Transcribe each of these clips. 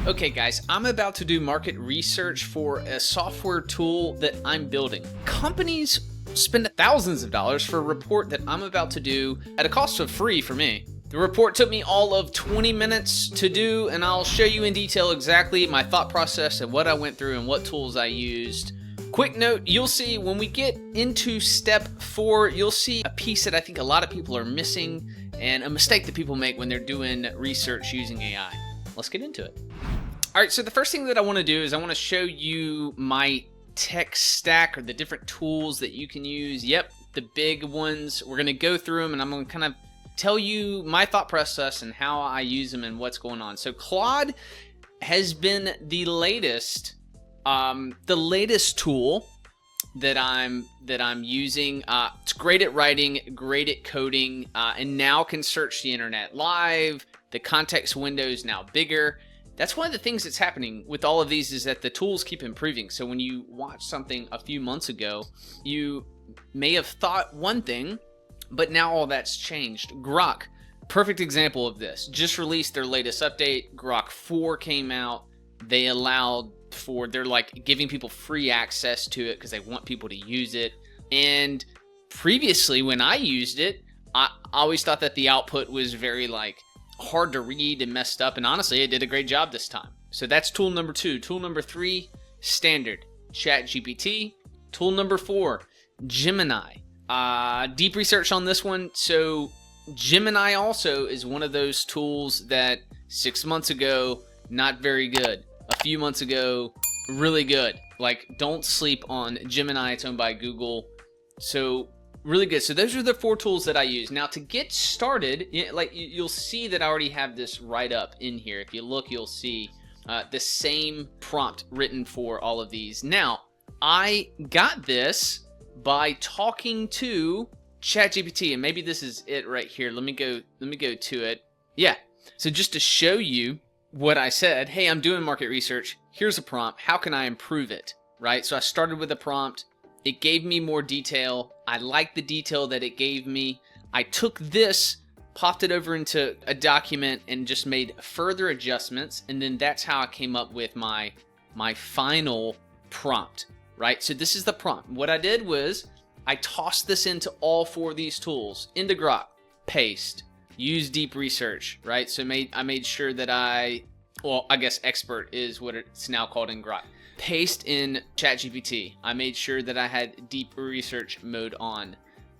Okay guys, I'm about to do market research for a software tool that I'm building. Companies spend thousands of dollars for a report that I'm about to do at a cost of free for me. The report took me all of 20 minutes to do, and I'll show you in detail exactly my thought process and what I went through and what tools I used. Quick note, you'll see when we get into step 4, you'll see a piece that I think a lot of people are missing and a mistake that people make when they're doing research using AI. Let's get into it. All right, so the first thing that I want to do is I want to show you my tech stack, or the different tools that you can use. Yep, the big ones. We're going to go through them, and I'm going to kind of tell you my thought process and how I use them and what's going on. So Claude has been the latest tool that I'm using. It's great at writing, great at coding, and now can search the internet live. The context window is now bigger. That's one of the things that's happening with all of these, is that the tools keep improving. So when you watch something a few months ago, you may have thought one thing, but now all that's changed. Grok, perfect example of this. Just released their latest update. Grok 4 came out. They're like giving people free access to it because they want people to use it. And previously when I used it, I always thought that the output was very hard to read and messed up, and honestly it did a great job this time. So that's tool number 2. Tool number 3, standard ChatGPT. Tool number 4, Gemini. Deep research on this one. So Gemini also is one of those tools that 6 months ago, not very good. A few months ago, really good. Don't sleep on Gemini. It's owned by Google. So really good. So those are the 4 tools that I use. Now to get started, you'll see that I already have this right up in here. If you look, you'll see the same prompt written for all of these. Now, I got this by talking to ChatGPT, and maybe this is it right here. Let me go to it. Yeah. So just to show you what I said, hey, I'm doing market research. Here's a prompt. How can I improve it? Right? So I started with a prompt. It gave me more detail. I liked the detail that it gave me. I took this, popped it over into a document, and just made further adjustments. And then that's how I came up with my final prompt, right? So this is the prompt. What I did was I tossed this into all 4 of these tools, into Grok, paste, use deep research, right? So I made sure that I guess expert is what it's now called in Grok. Paste in ChatGPT. I made sure that I had deep research mode on.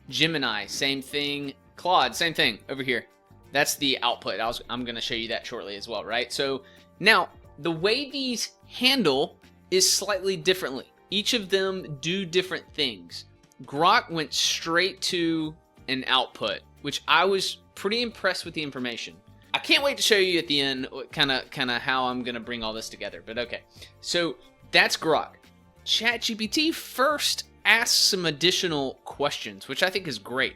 Gemini, same thing. Claude, same thing over here. That's the output. I'm going to show you that shortly as well, right? So now the way these handle is slightly differently. Each of them do different things. Grok went straight to an output, which I was pretty impressed with the information. I can't wait to show you at the end kind of how I'm going to bring all this together, but okay. So that's Grok. ChatGPT first asks some additional questions, which I think is great.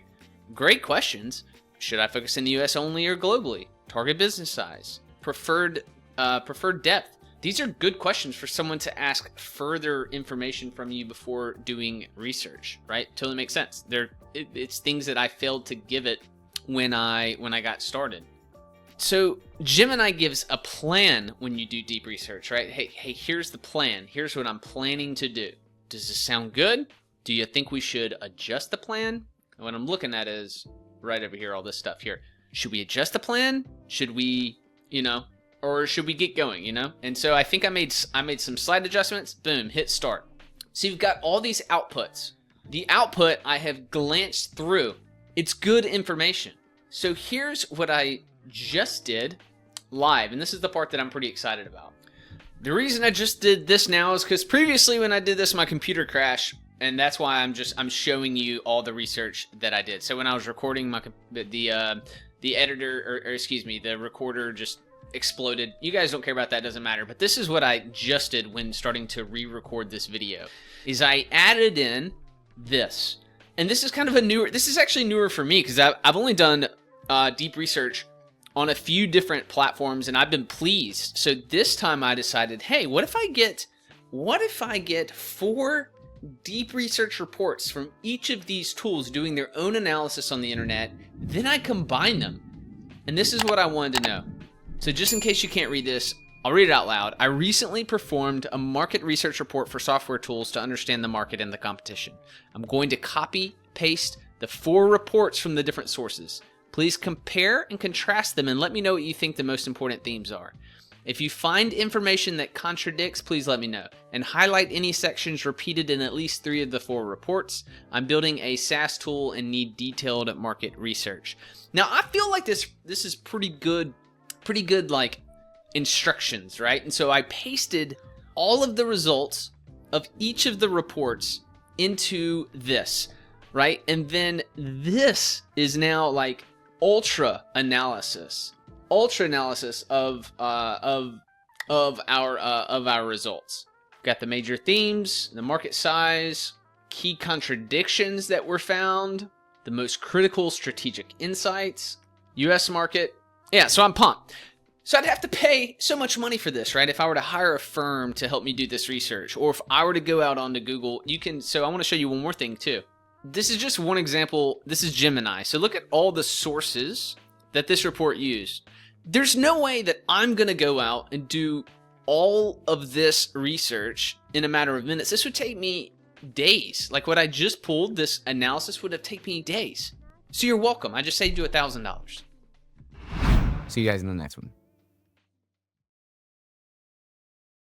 Great questions. Should I focus in the US only or globally? Target business size. Preferred depth. These are good questions for someone to ask further information from you before doing research, right? Totally makes sense. It's things that I failed to give it when I got started. So Gemini gives a plan when you do deep research, right? Hey, here's the plan. Here's what I'm planning to do. Does this sound good? Do you think we should adjust the plan? And what I'm looking at is right over here, all this stuff here. Should we adjust the plan? Should we, or should we get going, And so I think I made some slight adjustments. Boom, hit start. So you've got all these outputs. The output I have glanced through. It's good information. So here's what I just did live, and this is the part that I'm pretty excited about. The reason I just did this now is because previously when I did this, my computer crashed, and that's why I'm showing you all the research that I did. So when I was recording, the editor, or excuse me, the recorder just exploded. You guys don't care about that, doesn't matter. But this is what I just did when starting to re-record this video, is I added in this. And this is kind of this is actually newer for me, because I've only done deep research on a few different platforms, and I've been pleased. So this time I decided, hey, what if I get 4 deep research reports from each of these tools doing their own analysis on the internet, then I combine them. And this is what I wanted to know. So just in case you can't read this, I'll read it out loud. I recently performed a market research report for software tools to understand the market and the competition. I'm going to copy, paste the 4 reports from the different sources. Please compare and contrast them and let me know what you think the most important themes are. If you find information that contradicts, please let me know. And highlight any sections repeated in at least 3 of the 4 reports. I'm building a SaaS tool and need detailed market research. Now, I feel like this is pretty good like instructions, right? And so I pasted all of the results of each of the reports into this, right? And then this is now like ultra analysis of our results. Got the major themes, the market size, key contradictions that were found, the most critical strategic insights, US market. Yeah, so I'm pumped. So I'd have to pay so much money for this, right? If I were to hire a firm to help me do this research, or if I were to go out onto Google, so I want to show you one more thing too. This is just one example. This is Gemini. So look at all the sources that this report used. There's no way that I'm going to go out and do all of this research in a matter of minutes. This would take me days. Like what I just pulled, this analysis would have taken me days. So you're welcome. I just saved you $1,000. See you guys in the next one.